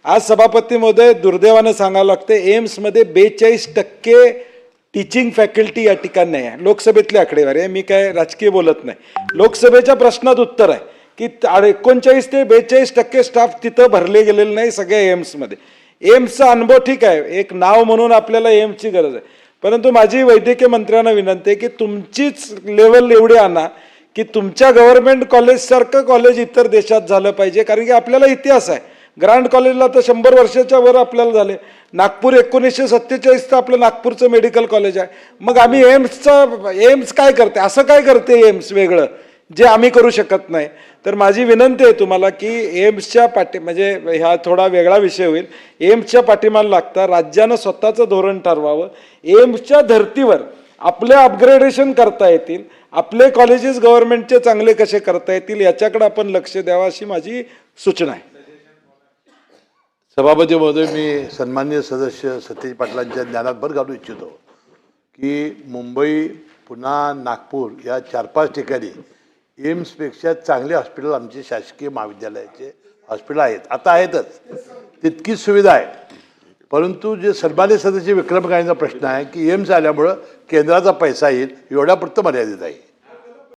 आज सभापती महोदय दुर्दैवानं सांगावं लागतं एम्समध्ये 42% टीचिंग फॅकल्टी या ठिकाणी नाही आहे. लोकसभेतली आकडेवारी आहे, मी काय राजकीय बोलत नाही. लोकसभेच्या प्रश्नात उत्तर आहे की 39 ते 42% स्टाफ तिथं भरले गेलेले नाही सगळ्या एम्समध्ये. एम्सचा अनुभव ठीक आहे, एक नाव म्हणून आपल्याला एम्सची गरज आहे, परंतु माझी वैद्यकीय मंत्र्यांना विनंती आहे की तुमचीच लेवल एवढी आणा की तुमच्या गव्हर्नमेंट कॉलेजसारखं कॉलेज इतर देशात झालं पाहिजे. कारण की आपल्याला इतिहास आहे, ग्रँड कॉलेजला तर 100 वर्षाच्या वर आपल्याला झाले. नागपूर 1947चं आपलं नागपूरचं मेडिकल कॉलेज आहे. मग आम्ही एम्स काय करते, असं काय करते एम्स वेगळं जे आम्ही करू शकत नाही. तर माझी विनंती आहे तुम्हाला की एम्सच्या म्हणजे ह्या थोडा वेगळा विषय होईल, एम्सच्या पाठीमागे लागता राज्यानं स्वतःचं धोरण ठरवावं. एम्सच्या धर्तीवर आपले अपग्रेडेशन करता येतील, आपले कॉलेजेस गव्हर्नमेंटचे चांगले कसे करता येतील याच्याकडे आपण लक्ष द्यावं अशी माझी सूचना आहे. सभापती महोदय, मी सन्माननीय सदस्य सतीश पाटलांच्या ज्ञानात भर घालू इच्छितो की मुंबई, पुणा, नागपूर या 4-5 ठिकाणी एम्सपेक्षा चांगले हॉस्पिटल आमचे शासकीय महाविद्यालयाचे हॉस्पिटल आहेत, आता आहेतच, तितकीच सुविधा आहे. परंतु जे सन्माननीय सदस्य विक्रम गायचा प्रश्न आहे की एम्स आल्यामुळं केंद्राचा पैसा येईल एवढ्यापुरतं मर्यादित आहे.